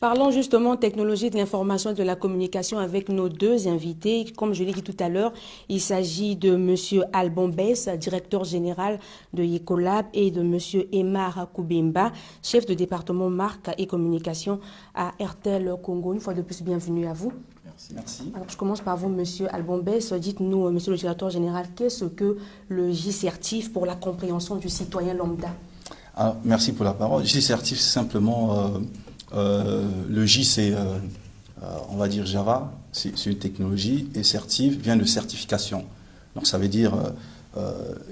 Parlons justement technologie de l'information et de la communication avec nos deux invités. Comme je l'ai dit tout à l'heure, il s'agit de M. Alban Bess, directeur général de Ecolab, et de M. Emar Koubemba, chef de département marque et communication à Airtel Congo. Une fois de plus, bienvenue à vous. Merci. Alors, je commence par vous, M. Alban Bess. Dites-nous, M. le directeur général, qu'est-ce que le J-Certif pour la compréhension du citoyen lambda? Merci pour la parole. J-Certif, c'est simplement... le J, c'est, on va dire Java, c'est une technologie, et Certif vient de certification. Donc ça veut dire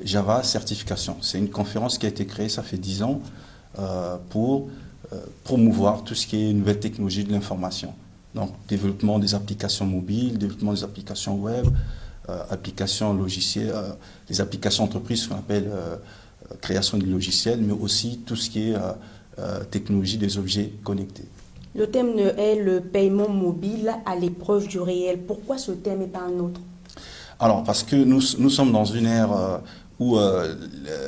Java, certification. C'est une conférence qui a été créée, ça fait 10 ans, pour promouvoir tout ce qui est nouvelle technologie de l'information. Donc développement des applications mobiles, développement des applications web, applications logicielles, des applications entreprises, ce qu'on appelle création du logiciel, mais aussi tout ce qui est technologie des objets connectés. Le thème est le paiement mobile à l'épreuve du réel. Pourquoi ce thème et pas un autre? Alors, parce que nous sommes dans une ère où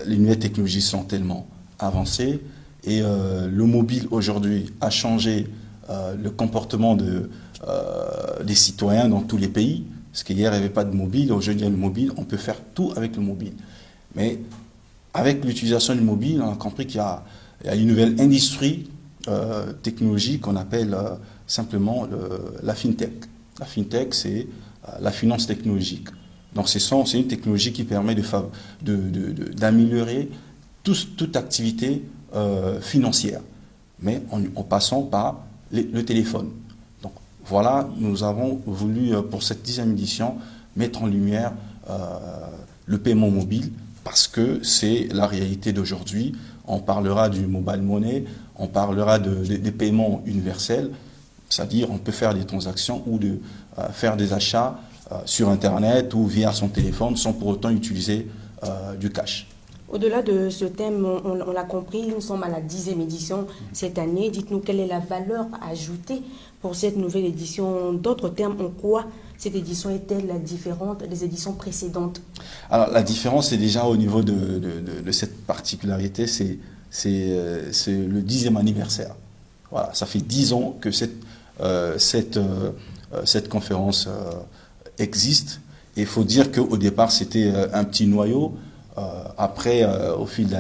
les nouvelles technologies sont tellement avancées et le mobile aujourd'hui a changé le comportement des citoyens dans tous les pays. Parce qu'hier, il n'y avait pas de mobile, aujourd'hui, il y a le mobile, on peut faire tout avec le mobile. Mais avec l'utilisation du mobile, on a compris qu'il y a une nouvelle industrie technologique qu'on appelle simplement la FinTech. La FinTech, c'est la finance technologique. Donc c'est une technologie qui permet d'améliorer toute activité financière, mais en passant par le téléphone. Donc voilà, nous avons voulu, pour cette 10e édition, mettre en lumière le paiement mobile, parce que c'est la réalité d'aujourd'hui. On parlera du mobile money, on parlera des paiements universels, c'est-à-dire on peut faire des transactions ou faire des achats sur Internet ou via son téléphone sans pour autant utiliser du cash. Au-delà de ce thème, on l'a compris, nous sommes à la 10e édition cette année. Dites-nous quelle est la valeur ajoutée pour cette nouvelle édition. D'autres termes, en quoi cette édition est-elle différente des éditions précédentes? Alors la différence, c'est déjà au niveau de cette particularité, c'est le 10e anniversaire. Voilà, ça fait 10 ans que cette conférence existe. Et il faut dire qu'au départ, c'était un petit noyau. Après, au fil des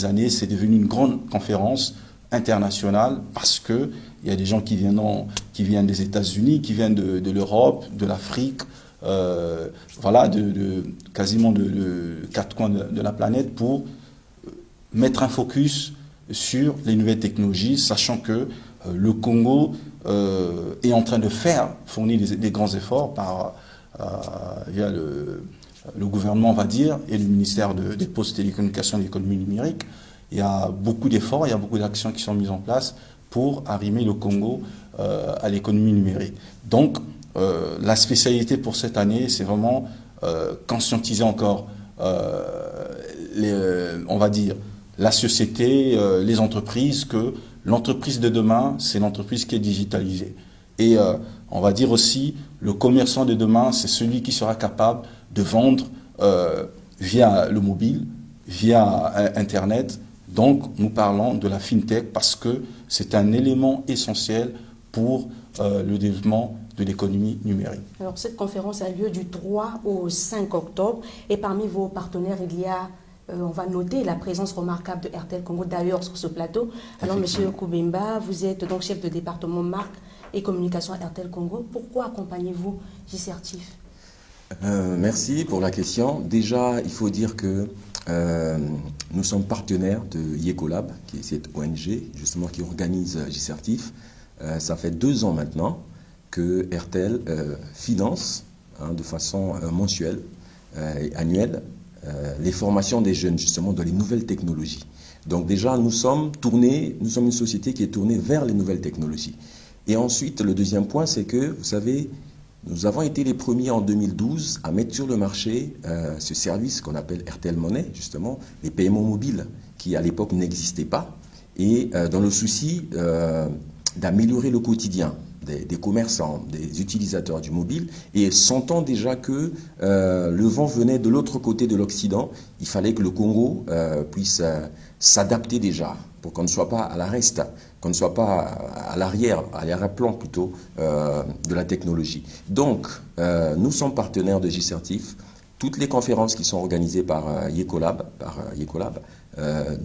années, c'est devenu une grande conférence internationale parce que il y a des gens qui viennent des États-Unis, qui viennent de l'Europe, de l'Afrique, voilà, quasiment de 4 coins de la planète pour mettre un focus sur les nouvelles technologies, sachant que le Congo est en train de fournir des grands efforts via le gouvernement, on va dire, et le ministère des Postes, Télécommunications et de l'Économie numérique. Il y a beaucoup d'efforts, il y a beaucoup d'actions qui sont mises en place pour arrimer le Congo à l'économie numérique. Donc, la spécialité pour cette année, c'est vraiment conscientiser encore, on va dire, la société, les entreprises, que l'entreprise de demain, c'est l'entreprise qui est digitalisée. Et on va dire aussi, le commerçant de demain, c'est celui qui sera capable de vendre via le mobile, via Internet. Donc, nous parlons de la FinTech parce que c'est un élément essentiel pour le développement de l'économie numérique. Alors, cette conférence a lieu du 3 au 5 octobre et parmi vos partenaires, il y a, on va noter la présence remarquable de Airtel Congo d'ailleurs sur ce plateau. Alors, Monsieur Koubemba, vous êtes donc chef de département marque et communication à Airtel Congo. Pourquoi accompagnez-vous J-Certif? Merci pour la question. Déjà, il faut dire que nous sommes partenaires de Ecolab, qui est cette ONG justement qui organise J-Certif. Ça fait 2 ans maintenant que Airtel finance de façon mensuelle et annuelle les formations des jeunes justement dans les nouvelles technologies. Donc déjà, nous sommes une société qui est tournée vers les nouvelles technologies. Et ensuite, le deuxième point, c'est que, vous savez, nous avons été les premiers en 2012 à mettre sur le marché ce service qu'on appelle Airtel Money, justement, les paiements mobiles, qui à l'époque n'existaient pas, et dans le souci d'améliorer le quotidien des commerçants, des utilisateurs du mobile, et sentant déjà que le vent venait de l'autre côté de l'Occident, il fallait que le Congo puisse s'adapter déjà pour qu'on ne soit pas à la reste, qu'on ne soit pas à l'arrière-plan plutôt de la technologie. Donc, nous sommes partenaires de J-Certif. Toutes les conférences qui sont organisées par Yecolab,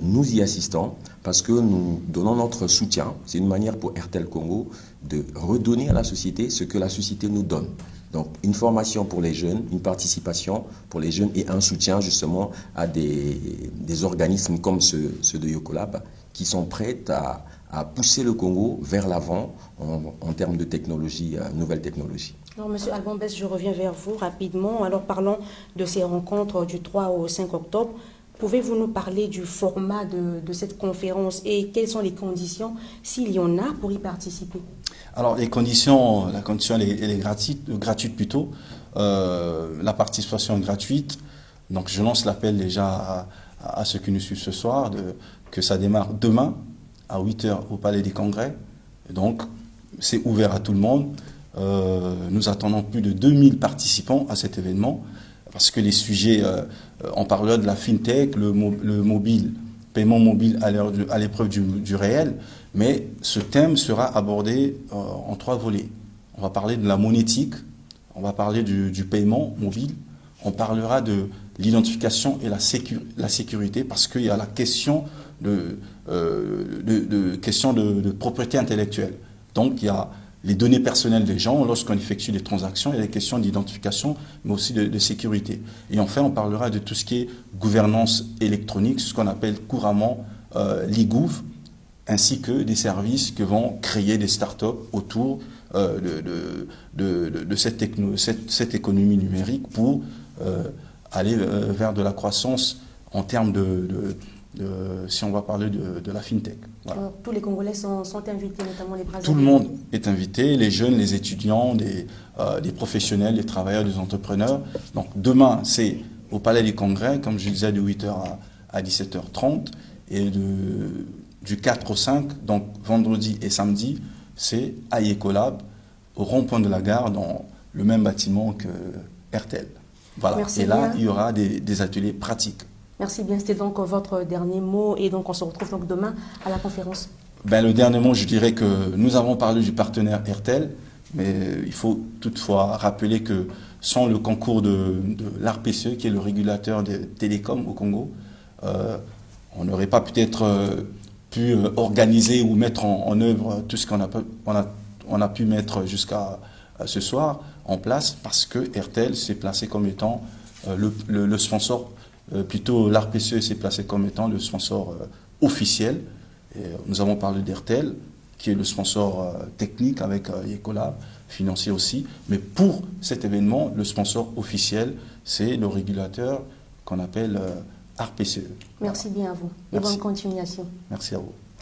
nous y assistons parce que nous donnons notre soutien. C'est une manière pour Airtel Congo de redonner à la société ce que la société nous donne. Donc, une formation pour les jeunes, une participation pour les jeunes et un soutien justement à des organismes comme ceux de Yecolab qui sont prêts à pousser le Congo vers l'avant en termes de technologie, nouvelles technologies. Alors, Monsieur Alban Besse, je reviens vers vous rapidement. Alors, parlons de ces rencontres du 3 au 5 octobre. Pouvez-vous nous parler du format de cette conférence et quelles sont les conditions, s'il y en a, pour y participer? Alors, la condition elle est gratuite plutôt. La participation est gratuite. Donc, je lance l'appel déjà à ceux qui nous suivent ce soir, que ça démarre demain à 8h au Palais des Congrès. Donc, c'est ouvert à tout le monde. Nous attendons plus de 2000 participants à cet événement parce que les sujets, on parlera de la fintech, le mobile, paiement mobile à l'épreuve du réel, mais ce thème sera abordé en 3 volets. On va parler de la monétique, on va parler du paiement mobile, on parlera de l'identification et la sécurité parce qu'il y a la question de propriété intellectuelle. Donc il y a les données personnelles des gens lorsqu'on effectue des transactions, il y a des questions d'identification, mais aussi de sécurité. Et enfin, on parlera de tout ce qui est gouvernance électronique, ce qu'on appelle couramment l'e-gouv, ainsi que des services que vont créer des startups autour de cette économie numérique pour aller vers de la croissance en termes si on va parler de la fintech. Voilà. Alors, tous les Congolais sont invités, notamment les Brazzavillais. Tout le monde est invité, les jeunes, les étudiants, des professionnels, des travailleurs, des entrepreneurs. Donc demain, c'est au Palais des Congrès, comme je disais, de 8h à 17h30. Et du 4 au 5, donc vendredi et samedi, c'est à Yecolab, au rond-point de la gare, dans le même bâtiment que Airtel. Voilà. Merci et là, bien. il y aura des ateliers pratiques. Merci bien, c'était donc votre dernier mot et donc on se retrouve donc demain à la conférence. Le dernier mot, je dirais que nous avons parlé du partenaire Airtel, mais il faut toutefois rappeler que sans le concours de l'ARPCE, qui est le régulateur des télécoms au Congo, on n'aurait pas peut-être pu organiser ou mettre en œuvre tout ce qu'on a pu mettre jusqu'à ce soir en place, parce que Airtel s'est placé comme étant le sponsor. Plutôt, l'ARPCE s'est placé comme étant le sponsor officiel. Et nous avons parlé d'Airtel, qui est le sponsor technique avec Yecolab, financier aussi. Mais pour cet événement, le sponsor officiel, c'est le régulateur qu'on appelle ARPCE. Merci bien à vous et Merci. bonne continuation. Merci à vous.